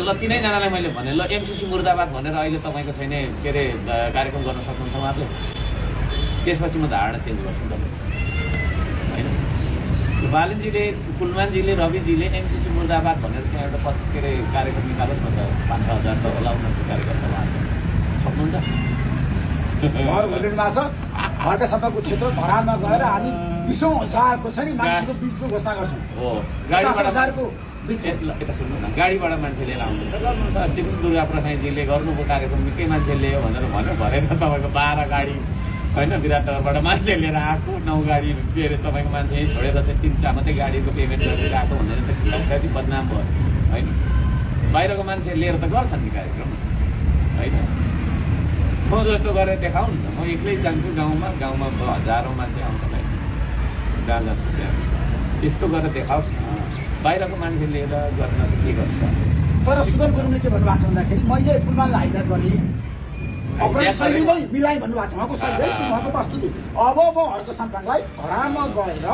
ल तिनैजनालाई मैले भने ल एमसीसी मुर्दाबाद भनेर अहिले तपाईँको छैन के अरे कार्यक्रम गर्न सक्नुहुन्छ उहाँहरूले त्यसपछि म धारणा चेन्ज गर्छु तपाईँ होइन बालनजीले कुलमानजीले रविजीले एमसीसी मुर्दाबाद भनेर त्यहाँ एउटा के अरे कार्यक्रम निकालोस् न त 5-6 हजार त होला उनीहरूको कार्यक्रम सक्नुहुन्छ हर्का सभाको क्षेत्र धरानमा गएर हामी 20,000 को छ नि मान्छेको बिचमा घोषणा गर्छौँ हो यता सुन्नु न गाडीबाट मान्छे लिएर आउँदैछ गर्नु त अस्ति पनि दुर्गा प्रसादजीले गर्नुको कार्यक्रम निकै मान्छे ल्यायो भनेर भन्यो भरेन तपाईँको 12 गाडी होइन विराटनगरबाट मान्छे लिएर आएको 9 गाडी के अरे तपाईँको मान्छे यहीँ छोडेर चाहिँ 3टा मात्रै गाडीको पेमेन्ट गरेर आएको भनेर त साथी बदनाम भयो होइन बाहिरको मान्छे लिएर त गर्छन् नि कार्यक्रम होइन म जस्तो गरेर देखाउनु न म एक्लै जान्छु गाउँमा हजारौँ मान्छे आउँछ जहाँ जान्छु त्यहाँ यस्तो गरेर देखाओस् न बाहिरको मान्छे लिएर गर्न त के गर्छ तर सुदन गुरुङले के भन्नुभएको छ भन्दाखेरि मैले कुलमानलाई हाइज्याक गरेँ अपराध शैलीमै मिलाइ भन्नुभएको छ उहाँको शैली उहाँको प्रस्तुति अब म हर्क साम्पाङलाई घरमा गएर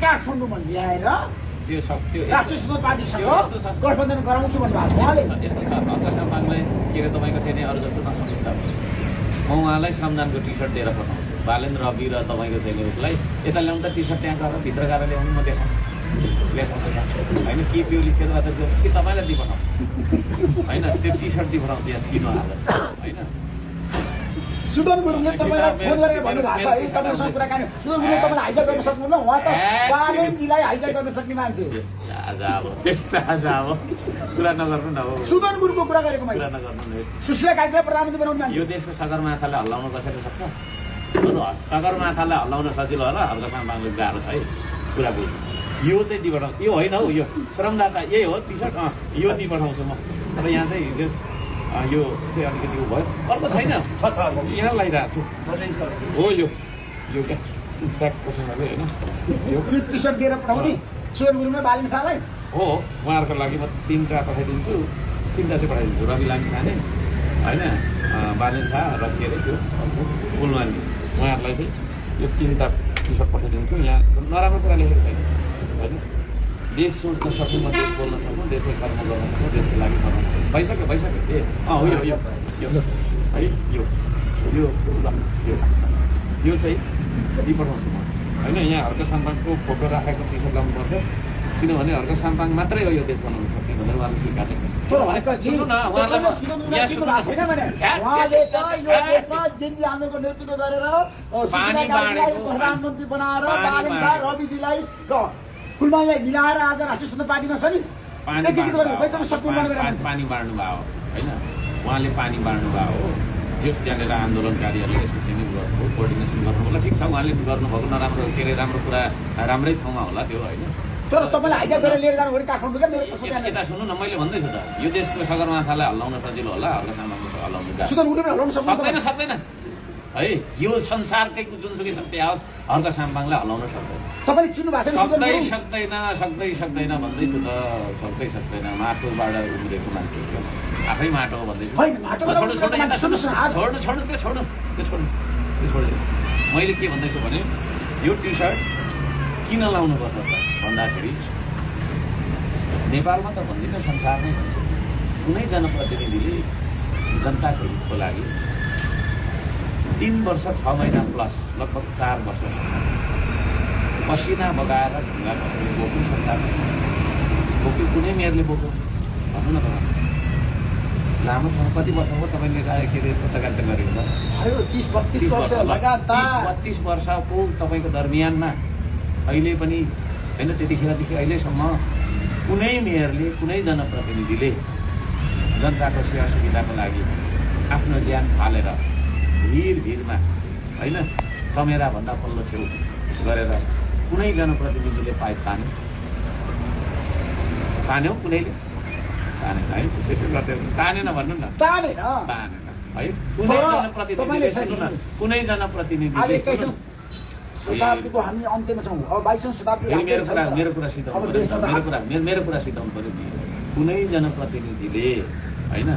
काठमाडौँमा ल्याएर त्यो सक्यो राष्ट्रिय स्वतन्त्र पार्टीसँग गठबन्धन गराउँछु भन्नुभएको छ उहाँले यस्तो छ हर्क साम्पाङलाई के अरे तपाईँको छैन अरू जस्तो नसम्झिँदा म उहाँलाई सम्झानको टी सर्ट दिएर पठाउँछु बालेन रवि र तपाईँको छैन उसलाई यता ल्याउनु त टी सर्ट त्यहाँ गएर भित्र गएर ल्याउनु म देखाउँछु होइन के पिउली सेवा त कि तपाईँलाई दिइ पठाउँछु होइन त्यो टी सर्ट दिइ पठाउँछु यहाँ चिनो हालेर होइन सुदन गुरुङले तपाईँलाई फोन गरेर भन्नुभएको छ है तपाईँसँग कुराकानी सुदन गुरुङले तपाईँलाई हाइज्याक गर्न सक्नुहुन्न उहाँ त बालेनजीलाई हाइज्याक गर्न सक्ने मान्छे त्यस्ता आज अब कुरा नगर्नु न हो सुदन गुरुङको कुरा गरेको मैले कुरा नगर्नु सुशीला कार्कीलाई प्रधानमन्त्री बनाउनु मान्छे यो देशको सगरमाथालाई हल्लाउन कसरी सक्छ सगरमाथालाई हल्लाउन सजिलो होला हल्का साम्पाङले गाह्रो छ है कुरा बुझ्नु यो चाहिँ दिइ पठाउँछु यो होइन हौ यो श्रमदाता यही हो टी सर्ट यो दिइ पठाउँछु म अब यहाँ चाहिँ यो चाहिँ अलिकति उ भयो अर्को छैन यहाँ लगाइरहेको छु हो यो क्या ट्र्याक पसलले होइन यो टी सर्ट दिएर पठाउने सुदन गुरुङले बालेन शाहलाई हो उहाँहरूको लागि म 3टा पठाइदिन्छु 3टा चाहिँ पठाइदिन्छु रवि लामिछाने होइन बालेन शाह र के अरे त्यो कुलमानी उहाँहरूलाई चाहिँ यो 3टा टी सर्ट पठाइदिन्छु यहाँ नराम्रो कुरा लेखेको छैन होइन देश सोच्न सक्नु म देश बोल्न सक्नु देशको कर्म गर्न सक्नु देशको लागि बनाउनु भइसक्यो ए हो यो है यो चाहिँ दिइ पठाउँछु म होइन यहाँ हर्क साम्पाङको फोटो राखेको टी सर्ट लाउनुपर्छ किनभने हर्क साम्पाङ मात्रै हो यो देश बनाउनु सक्ने भनेर उहाँले स्वीकार्नु सुन्नु न प्रधानमन्त्री बनाएर बालेन शाह रविजीलाई कुलमानलाई मिलाएर आज राष्ट्रिय स्वतन्त्र पार्टीमा छ नि पानी बाँड्नु भयो होइन उहाँले पानी बाँड्नु भयो हो जस त्यहाँनिर आन्दोलनकारीहरूले यसको चाहिँ कोअर्डिनेसन गर्नु होला ठिक छ उहाँले गर्नुभएको नराम्रो के अरे राम्रो कुरा राम्रै ठाउँमा होला त्यो होइन तर तपाईँलाई हाइज्याक गरेर लिएर जानुभयो काठमाडौँ यता सुन्नु न मैले भन्दैछु त यो देशको सगरमाथालाई हल्लाउन सजिलो होला हल्का साम्पाङको हल्लाउनु सक्दैन है यो संसारकै जुनसुकै शक्ति आओस् हर्क साम्पाङलाई हल्लाउन सक्दैन तपाईँले चिन्नु भएको सक्दैन भन्दैछु त सक्दैन माटोबाट उम्रेको मान्छे आफै माटो हो भन्दैछु छोड्नु मैले के भन्दैछु भने यो टी सर्ट किन लाउनुपर्छ त भन्दाखेरि नेपालमा त भन्दिनँ संसार नै भन्छ कुनै जनप्रतिनिधिले जनताको हितको लागि 3 वर्ष 6 महिना प्लस लगभग 4 वर्ष पसिना बगाएर ढुङ्गा बसेर बोक्नु संसार बोक्यो कुनै मेयरले बोक्यो भन्नु न तपाईँ लामो ठाउँ कति वर्ष हो तपाईँले के अरे पत्रकारिता गरेको छ 30-32 वर्ष लगातार 32 वर्षको तपाईँको दरमियानमा अहिले पनि होइन त्यतिखेरदेखि अहिलेसम्म कुनै मेयरले कुनै जनप्रतिनिधिले जनताको सेवा सुविधाको लागि आफ्नो ज्यान फालेर भिरमा होइन समेरा भन्दा पल्लो छेउ गरेर कुनै जनप्रतिनिधिले पाइप तान्यो कुनैले तानेन है त्यसै गर्दै तानेन भन्नु न तानेन है कुनै जनप्रतिनिधिले शताब्दीको हामी अन्त्यमा छौँ अब 22औं शताब्दी मेरो कुरा सिधाउनु पर्यो नि कुनै जनप्रतिनिधिले होइन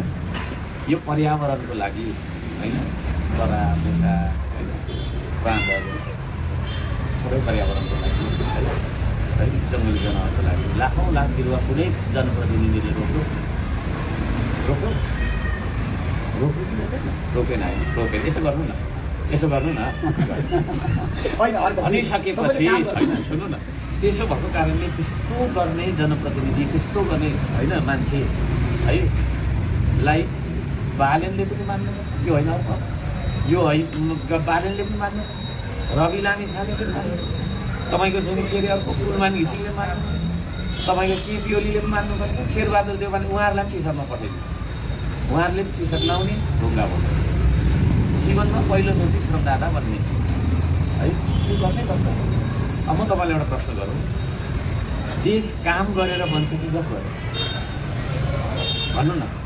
यो पर्यावरणको लागि होइन चरा बेटा होइन बाँदर सबै पर्यावरणको लागि है जङ्गली जनावरको लागि लाखौँ लाख बिरुवा कुनै जनप्रतिनिधिले रोप्यो रोकेन होइन रोकेन यसो गर्नु न भनिसकेपछि सुन्नु न त्यसो भएको कारणले त्यस्तो गर्ने जनप्रतिनिधि त्यस्तो गर्ने होइन मान्छे है लाई बालेनले पनि मान्नुपर्छ यो होइन यो है बालेनले पनि मान्नुपर्छ रवि लामिछाने पनि मान्नुपर्छ तपाईँको छैन के अरे अर्को कुलमान घिसिङले मान्नुपर्छ तपाईँको केपी ओलीले पनि मान्नुपर्छ शेरबहादुर देउवानी उहाँहरूलाई पनि टी-सर्टमा पठाइदिन्छ उहाँहरूले पनि टी-सर्ट लाउने ढुङ्गा बोल्ने जीवनमा पहिलोचोटि श्रमदाता बन्ने है त्यो गर्नै पर्छ अब म तपाईँलाई एउटा प्रश्न गरौँ देश काम गरेर बन्छ कि गफ गरेर भन्नु न